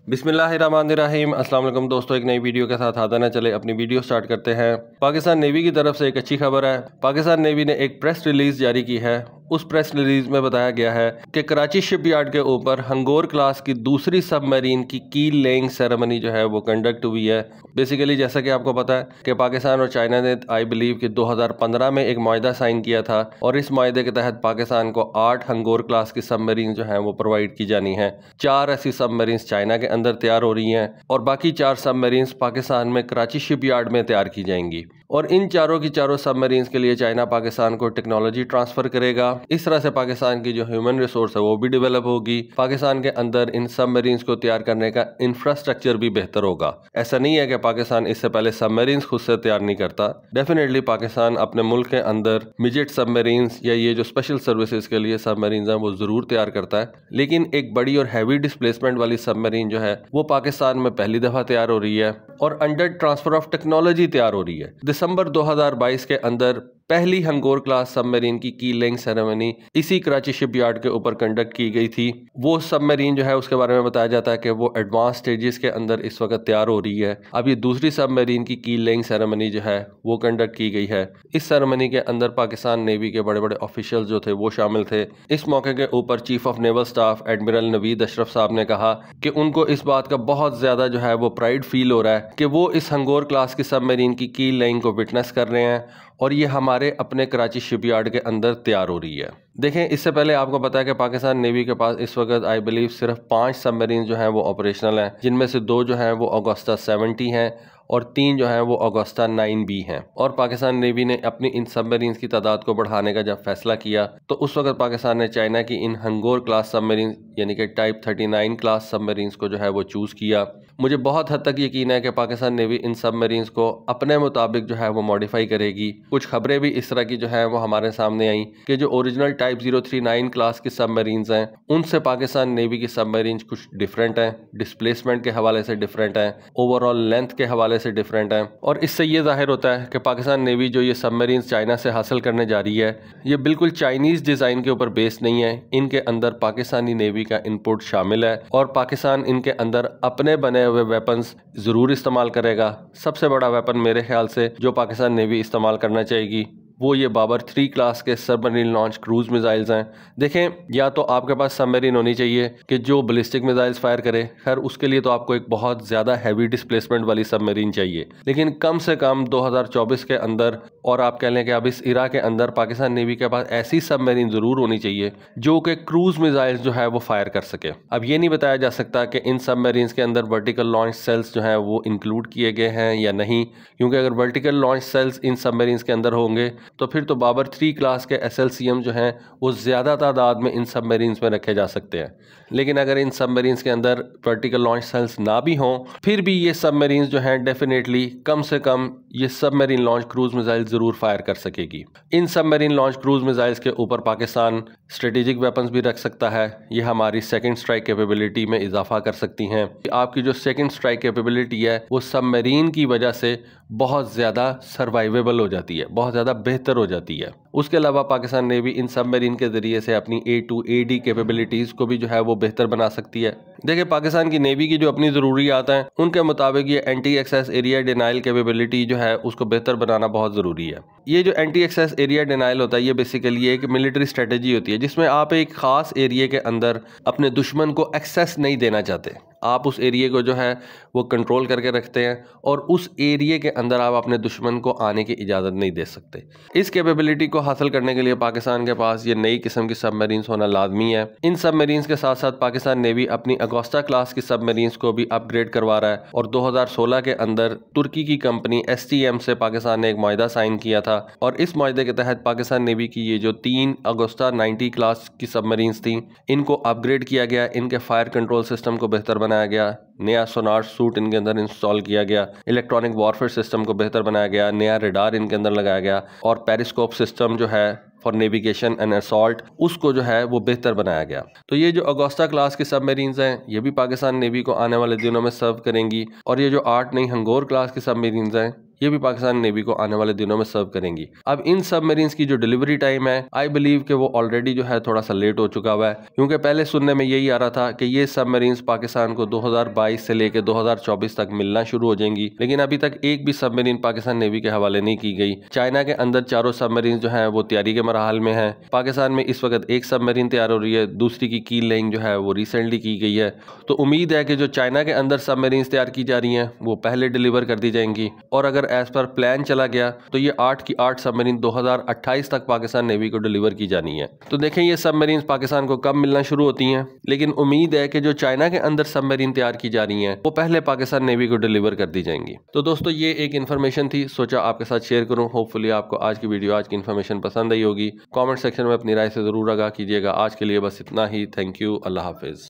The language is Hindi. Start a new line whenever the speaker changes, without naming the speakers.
बिस्मिल्लाहिर्रहमानिर्रहीम। अस्सलाम वालेकुम दोस्तों, एक नई वीडियो के साथ आधा ना चले अपनी वीडियो स्टार्ट करते हैं। पाकिस्तान नेवी की तरफ से एक अच्छी खबर है। पाकिस्तान नेवी ने एक प्रेस रिलीज जारी की है। उस प्रेस रिलीज में बताया गया है कि कराची शिपयार्ड के ऊपर हंगोर क्लास की दूसरी सबमरीन की कील लेइंग सेरेमनी जो है वो कंडक्ट हुई है। बेसिकली जैसा कि आपको पता है कि पाकिस्तान और चाइना ने आई बिलीव कि 2015 में एक मुआहदा साइन किया था और इस मुआहदे के तहत पाकिस्तान को 8 हंगोर क्लास की सबमरीन जो है वो प्रोवाइड की जानी है। 4 ऐसी सबमरीन चाइना के अंदर तैयार हो रही हैं और बाकी 4 सबमरीन्स पाकिस्तान में कराची शिपयार्ड में तैयार की जाएंगी और इन चारों की चारों सबमरीन्स के लिए चाइना पाकिस्तान को टेक्नोलॉजी ट्रांसफर करेगा। इस तरह से पाकिस्तान की जो ह्यूमन रिसोर्स है वो भी डेवलप होगी। पाकिस्तान के अंदर इन सबमरीन्स को तैयार करने का इंफ्रास्ट्रक्चर भी बेहतर होगा। ऐसा नहीं है कि पाकिस्तान इससे पहले सबमरीन्स खुद से तैयार नहीं करता। डेफिनेटली पाकिस्तान अपने मुल्क के अंदर मिजेट सबमरीन्स या ये जो स्पेशल सर्विसेज के लिए सबमरीन्स हैं वो जरूर तैयार करता है, लेकिन एक बड़ी और हैवी डिस्प्लेसमेंट वाली सबमरीन जो है वो पाकिस्तान में पहली दफा तैयार हो रही है और अंडर ट्रांसफर ऑफ टेक्नोलॉजी तैयार हो रही है। दिसंबर 2022 के अंदर पहली हंगोर क्लास सबमरीन की कीलिंग सेरेमनी इसी कराची शिपयार्ड के ऊपर कंडक्ट की गई थी। वो सबमरीन जो है उसके बारे में बताया जाता है कि वो एडवांस स्टेजेस के अंदर इस वक्त तैयार हो रही है। अब ये दूसरी सबमरीन की कीलिंग सेरेमनी जो है वो कंडक्ट की गई है। इस सेरेमनी के अंदर पाकिस्तान नेवी के बड़े बड़े ऑफिशियल जो थे वो शामिल थे। इस मौके के ऊपर chief of naval staff admiral Naveed Ashraf साहब ने कहा कि उनको इस बात का बहुत ज्यादा जो है वो प्राइड फील हो रहा है कि वो इस हंगोर क्लास की सबमरीन की कीलिंग को विटनेस कर रहे हैं और ये हमारे अपने कराची शिपयार्ड के अंदर तैयार हो रही है। देखें, इससे पहले आपको पता है कि पाकिस्तान नेवी के पास इस वक्त आई बिलीव सिर्फ 5 सबमरीन जो हैं वो ऑपरेशनल हैं, जिनमें से 2 जो हैं वो अगस्ता 70 हैं और 3 जो हैं वो अगस्ता 9B हैं। और पाकिस्तान नेवी ने अपनी इन सबमरीन की तादाद को बढ़ाने का जब फैसला किया तो उस वक्त पाकिस्तान ने चाइना की इन हंगोर क्लास सबमरीन यानी कि टाइप 39 क्लास सबमरीन को जो है वो चूज़ किया। मुझे बहुत हद तक यकीन है कि पाकिस्तान नेवी इन सबमरीन को अपने मुताबिक जो है वो मॉडिफाई करेगी। कुछ खबरें भी इस तरह की जो है वो हमारे सामने आई कि जो ओरिजिनल टाइप 039 क्लास की सबमरीन्स हैं उनसे पाकिस्तान नेवी की सबमरीन कुछ डिफरेंट हैं, डिस्प्लेसमेंट के हवाले से डिफरेंट हैं, ओवरऑल लेंथ के हवाले से डिफरेंट हैं। और इससे ये जाहिर होता है कि पाकिस्तान नेवी जो ये सबमरीन चाइना से हासिल करने जा रही है ये बिल्कुल चाइनीज़ डिज़ाइन के ऊपर बेस्ड नहीं है। इनके अंदर पाकिस्तानी नेवी का इनपुट शामिल है और पाकिस्तान इनके अंदर अपने बने हुए वेपन्स ज़रूर इस्तेमाल करेगा। सबसे बड़ा वेपन मेरे ख्याल से जो पाकिस्तान नेवी इस्तेमाल करना चाहेगी वो ये बाबर 3 क्लास के सबमरीन लॉन्च क्रूज मिसाइल्स हैं। देखें, या तो आपके पास सबमरीन होनी चाहिए कि जो बैलिस्टिक मिसाइल्स फायर करे, खैर उसके लिए तो आपको एक बहुत ज़्यादा हैवी डिस्प्लेसमेंट वाली सबमरीन चाहिए, लेकिन कम से कम 2024 के अंदर और आप कह लें कि अब इस इरा के अंदर पाकिस्तान नेवी के पास ऐसी सबमरीन ज़रूर होनी चाहिए जो कि क्रूज मिसाइल्स जो है वो फायर कर सके। अब ये नहीं बताया जा सकता कि इन सबमरीन के अंदर वर्टिकल लॉन्च सेल्स जो हैं वो इंक्लूड किए गए हैं या नहीं, क्योंकि अगर वर्टिकल लॉन्च सेल्स इन सबमरीन के अंदर होंगे तो फिर तो बाबर 3 क्लास के SLCM जो हैं वो ज़्यादा तादाद में इन सबमरीन्स में रखे जा सकते हैं। लेकिन अगर इन सबमरीन्स के अंदर वर्टिकल लॉन्च सेल्स ना भी हों फिर भी ये सबमरीन्स जो हैं डेफिनेटली कम से कम ये सबमरीन लॉन्च क्रूज मिसाइल ज़रूर फायर कर सकेगी। इन सबमरीन लॉन्च क्रूज मिसाइल्स के ऊपर पाकिस्तान स्ट्रेटेजिक वेपन्स भी रख सकता है। ये हमारी सेकंड स्ट्राइक कैपेबिलिटी में इजाफा कर सकती हैं। आपकी जो सेकंड स्ट्राइक कैपेबिलिटी है वो सबमरीन की वजह से बहुत ज़्यादा सर्वाइवेबल हो जाती है, बहुत ज़्यादा बेहतर हो जाती है। उसके अलावा पाकिस्तान नेवी इन सबमरीन के ज़रिए से अपनी A2AD कैपेबिलिटीज़ को भी जो है वो बेहतर बना सकती है। देखिए, पाकिस्तान की नेवी की जो अपनी ज़रूरियात हैं उनके मुताबिक ये anti access area denial capability जो है उसको बेहतर बनाना बहुत ज़रूरी है। ये जो एंटी एक्सेस एरिया डिनाइल होता है ये बेसिकली एक मिलिट्री स्ट्रेटेजी होती है जिसमें आप एक ख़ास एरिया के अंदर अपने दुश्मन को एक्सेस नहीं देना चाहते। आप उस एरिया को जो है वो कंट्रोल करके रखते हैं और उस एरिया के अंदर आप अपने दुश्मन को आने की इजाज़त नहीं दे सकते। इस कैपेबिलिटी को हासिल करने के लिए पाकिस्तान के पास ये नई किस्म की सबमरीन्स होना लाजमी है। इन सबमरीन्स के साथ साथ पाकिस्तान नेवी अपनी अगस्ता क्लास की सबमरीन्स को भी अपग्रेड करवा रहा है और 2016 के अंदर तुर्की की कंपनी STM से पाकिस्तान ने एक मुआहदा साइन किया था और इस मुआहदे के तहत पाकिस्तान नेवी की ये जो 3 अगस्ता 90 क्लास की सबमरीन्स थी इनको अपग्रेड किया गया, इनके फायर कंट्रोल सिस्टम को बेहतर बनाया गया, नया सोनार सूट इनके अंदर इंस्टॉल किया गया, इलेक्ट्रॉनिक वॉरफेयर सिस्टम को बेहतर बनाया गया, नया रडार इनके अंदर लगाया गया और पेरिस्कोप सिस्टम जो है फॉर नेविगेशन एंड असॉल्ट उसको जो है वो बेहतर बनाया गया। तो ये जो अगस्ता क्लास की सबमरीन्स हैं ये भी पाकिस्तान नेवी को आने वाले दिनों में सर्व करेंगी और ये जो 8 नई हंगोर क्लास की सबमरीन्स हैं ये भी पाकिस्तान नेवी को आने वाले दिनों में सर्व करेंगी। अब इन सबमरीन्स की जो डिलीवरी टाइम है, आई बिलीव कि वो ऑलरेडी जो है थोड़ा सा लेट हो चुका हुआ है, क्योंकि पहले सुनने में यही आ रहा था कि ये सबमरीन्स पाकिस्तान को 2022 से लेकर 2024 तक मिलना शुरू हो जाएंगी, लेकिन अभी तक एक भी सबमरीन पाकिस्तान नेवी के हवाले नहीं की गई। चाइना के अंदर चारों सबमरीन जो है वो तैयारी के मरहल में है। पाकिस्तान में इस वक्त एक सबमरीन तैयार हो रही है, दूसरी की कील लेइंग जो है वो रिसेंटली की गई है। तो उम्मीद है कि जो चाइना के अंदर सबमरीन तैयार की जा रही हैं वो पहले डिलीवर कर दी जाएंगी, और अगर एज पर प्लान चला गया तो ये 8 की 8 सबमरीन 2028 तक पाकिस्तान नेवी को डिलीवर की जानी है। तो देखें ये सबमरीन पाकिस्तान को कब मिलना शुरू होती हैं, लेकिन उम्मीद है कि जो चाइना के अंदर सबमरीन तैयार की जा रही हैं वो पहले पाकिस्तान नेवी को डिलीवर कर दी जाएंगी। तो दोस्तों ये एक इन्फॉर्मेशन थी, सोचा आपके साथ शेयर करूं। होपफुली आपको आज की वीडियो, आज की इन्फॉर्मेशन पसंद आई होगी। कमेंट सेक्शन में अपनी राय से जरूर आगाह कीजिएगा। आज के लिए बस इतना ही। Thank you. Allah Hafiz.